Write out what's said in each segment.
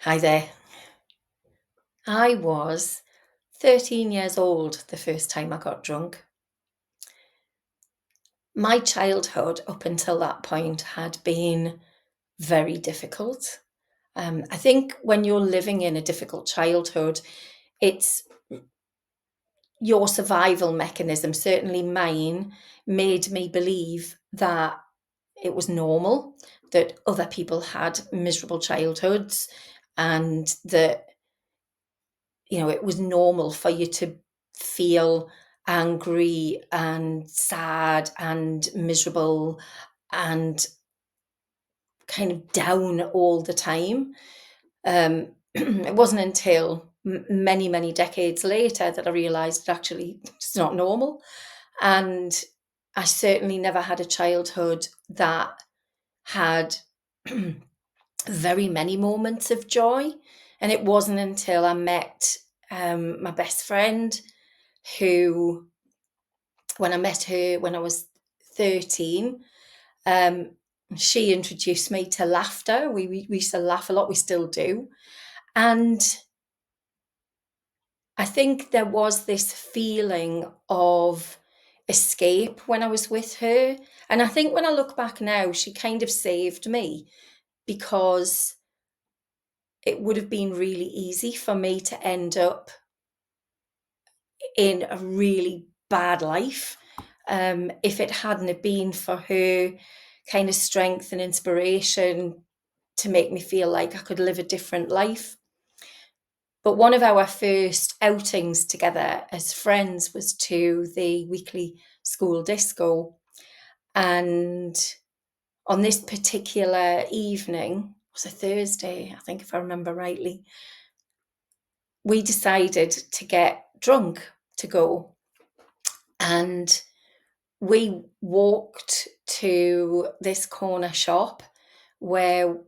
Hi there. I was 13 years old the first time I got drunk. My childhood up until that point had been very difficult. I think when you're living in a difficult childhood, it's your survival mechanism, certainly mine, made me believe that it was normal, that other people had miserable childhoods, and that it was normal for you to feel angry and sad and miserable and kind of down all the time. It wasn't until many, many decades later that I realized that actually it's not normal. And I certainly never had a childhood that had very many moments of joy. And it wasn't until I met my best friend, who, when I met her when I was 13, um, she introduced me to laughter. We used to laugh a lot, we still do. And I think there was this feeling of escape when I was with her. And I think when I look back now, she kind of saved me, because it would have been really easy for me to end up in a really bad life, if it hadn't have been for her kind of strength and inspiration to make me feel like I could live a different life. But one of our first outings together as friends was to the weekly school disco. And on this particular evening, it was a Thursday, I think, if I remember rightly, we decided to get drunk to go. And we walked to this corner shop where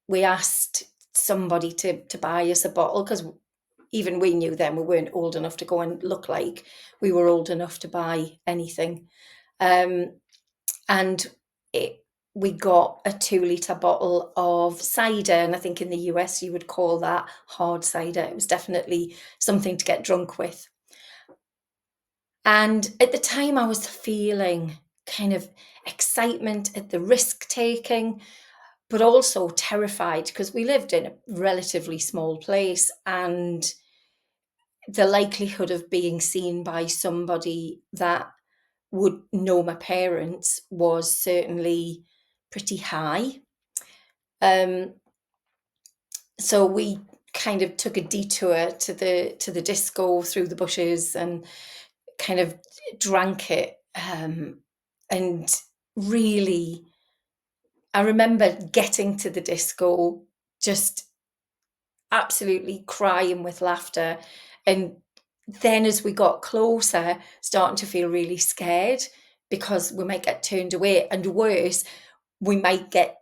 we asked somebody to buy us a bottle, because even we knew then we weren't old enough to go and look like we were old enough to buy anything. Um, and it, we got a 2 litre bottle of cider. And I think in the US you would call that hard cider. It was definitely something to get drunk with. And at the time, I was feeling kind of excitement at the risk taking, but also terrified, because we lived in a relatively small place, and the likelihood of being seen by somebody that would know my parents was certainly pretty high. Um, so we kind of took a detour to the disco through the bushes and kind of drank it. And really, I remember getting to the disco just absolutely crying with laughter. And then as we got closer, starting to feel really scared, because we might get turned away, and worse, we might get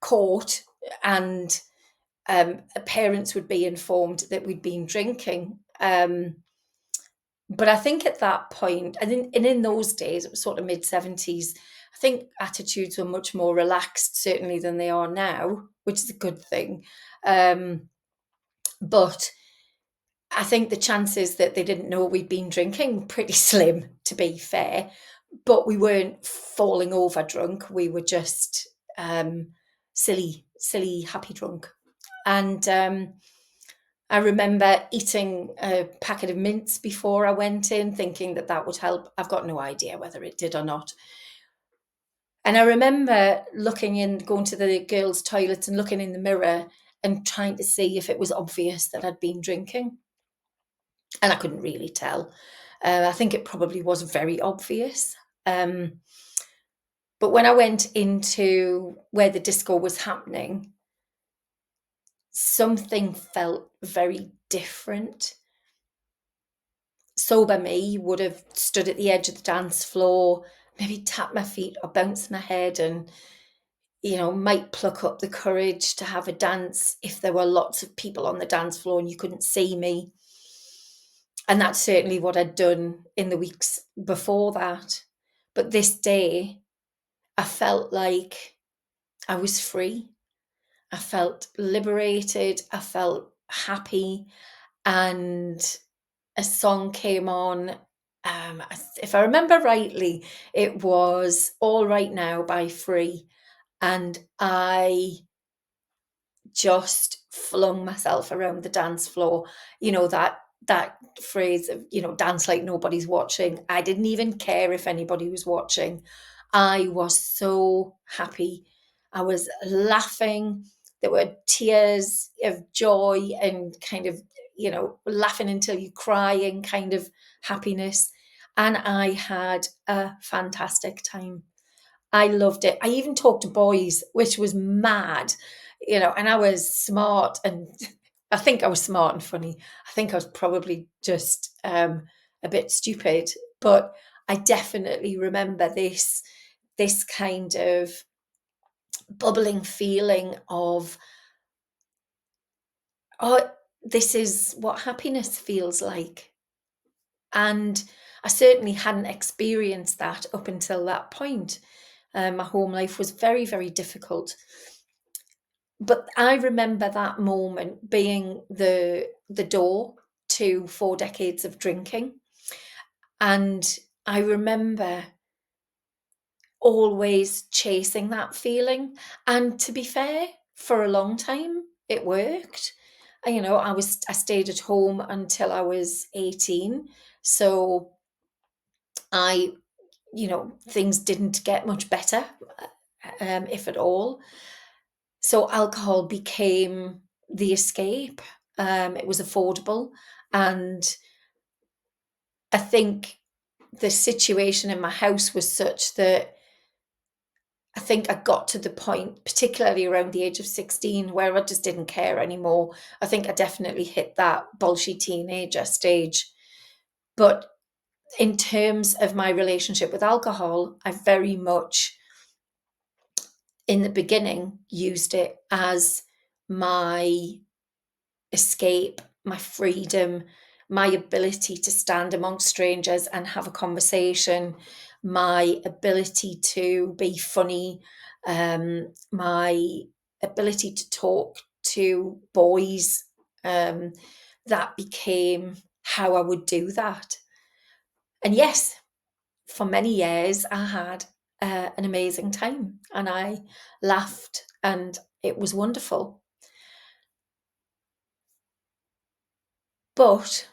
caught, and parents would be informed that we'd been drinking. But I think at that point, and in those days, it was sort of mid-70s, I think attitudes were much more relaxed, certainly, than they are now, which is a good thing. But I think the chances that they didn't know we'd been drinking were pretty slim, to be fair. But we weren't falling over drunk. We were just silly, silly, happy drunk. And I remember eating a packet of mints before I went in, thinking that that would help. I've got no idea whether it did or not. And I remember going to the girls' toilets and looking in the mirror and trying to see if it was obvious that I'd been drinking. And I couldn't really tell. I think it probably was very obvious. Um, but when I went into where the disco was happening, something felt very different. Sober me would have stood at the edge of the dance floor, maybe tapped my feet or bounced my head, and might pluck up the courage to have a dance if there were lots of people on the dance floor and you couldn't see me. And that's certainly what I'd done in the weeks before that. But this day, I felt like I was free. I felt liberated. I felt happy. And a song came on. If I remember rightly, it was All Right Now by Free. And I just flung myself around the dance floor. That phrase of, dance like nobody's watching. I didn't even care if anybody was watching. I was so happy. I was laughing. There were tears of joy and kind of, laughing until you crying kind of happiness. And I had a fantastic time. I loved it. I even talked to boys, which was mad, and I was smart, and I think I was smart and funny. I think I was probably just a bit stupid, but I definitely remember this kind of bubbling feeling of, oh, this is what happiness feels like. And I certainly hadn't experienced that up until that point. My home life was very, very difficult. But I remember that moment being the door to 4 decades of drinking. And I remember always chasing that feeling. And to be fair, for a long time, it worked. I stayed at home until I was 18. So I, things didn't get much better, if at all. So alcohol became the escape. It was affordable. And I think the situation in my house was such that I think I got to the point, particularly around the age of 16, where I just didn't care anymore. I think I definitely hit that bolshy teenager stage. But in terms of my relationship with alcohol, I very much, in the beginning, used it as my escape, my freedom, my ability to stand amongst strangers and have a conversation, my ability to be funny, my ability to talk to boys. That became how I would do that. And yes, for many years, I had an amazing time and I laughed and it was wonderful. But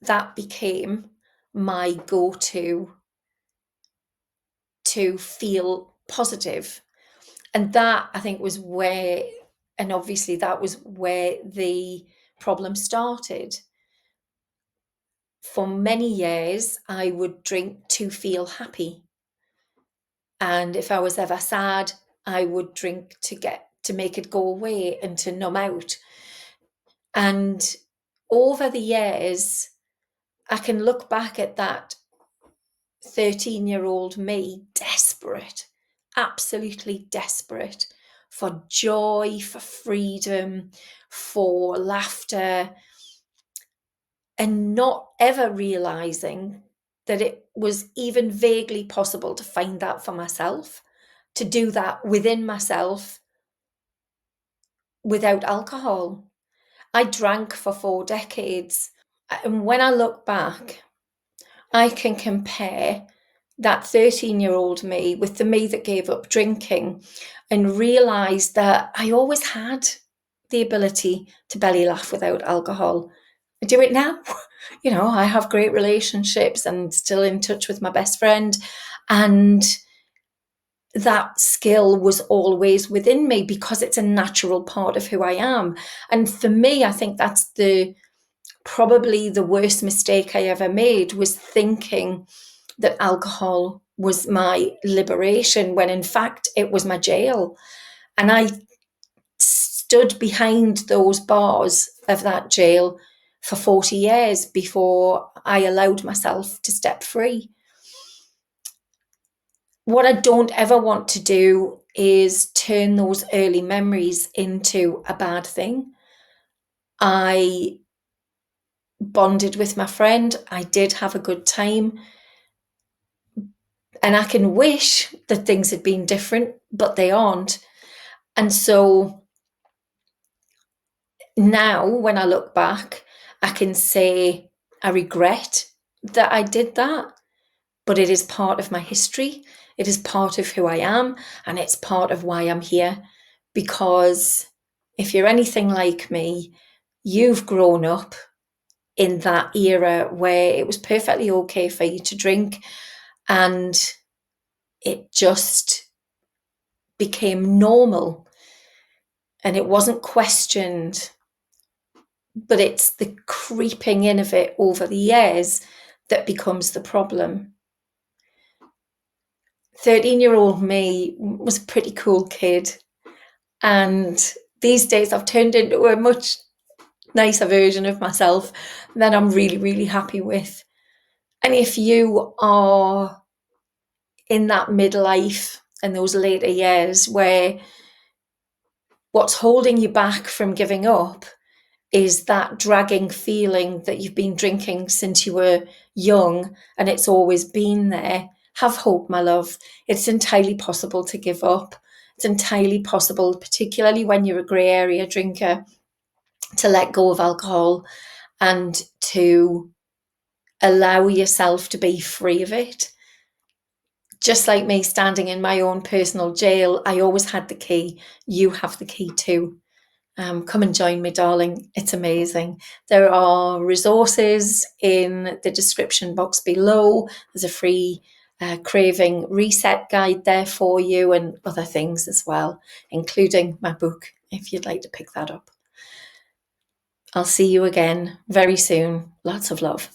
that became my go-to to feel positive. And that, I think, was where, and obviously that was where the problem started. For many years, I would drink to feel happy. And if I was ever sad, I would drink to make it go away and to numb out. And over the years, I can look back at that 13-year-old me, desperate, absolutely desperate for joy, for freedom, for laughter, and not ever realizing that it was even vaguely possible to find that for myself, to do that within myself without alcohol. I drank for 4 decades. And when I look back, I can compare that 13-year-old me with the me that gave up drinking and realised that I always had the ability to belly laugh without alcohol. I do it now. I have great relationships and still in touch with my best friend. And that skill was always within me because it's a natural part of who I am. And for me, I think that's probably the worst mistake I ever made, was thinking that alcohol was my liberation when in fact it was my jail. And I stood behind those bars of that jail for 40 years before I allowed myself to step free. What I don't ever want to do is turn those early memories into a bad thing. I bonded with my friend. I did have a good time. And I can wish that things had been different, but they aren't. And so now when I look back, I can say I regret that I did that, but it is part of my history. It is part of who I am, and it's part of why I'm here. Because if you're anything like me, you've grown up in that era where it was perfectly okay for you to drink, and it just became normal and it wasn't questioned. But it's the creeping in of it over the years that becomes the problem. 13-year-old me was a pretty cool kid. And these days I've turned into a much nicer version of myself that I'm really, really happy with. And if you are in that midlife and those later years where what's holding you back from giving up is that dragging feeling that you've been drinking since you were young and it's always been there, have hope, my love. It's entirely possible to give up. It's entirely possible, particularly when you're a grey area drinker, to let go of alcohol and to allow yourself to be free of it. Just like me standing in my own personal jail, I always had the key. You have the key too. Come and join me, darling. It's amazing. There are resources in the description box below. There's a free craving reset guide there for you and other things as well, including my book, if you'd like to pick that up. I'll see you again very soon. Lots of love.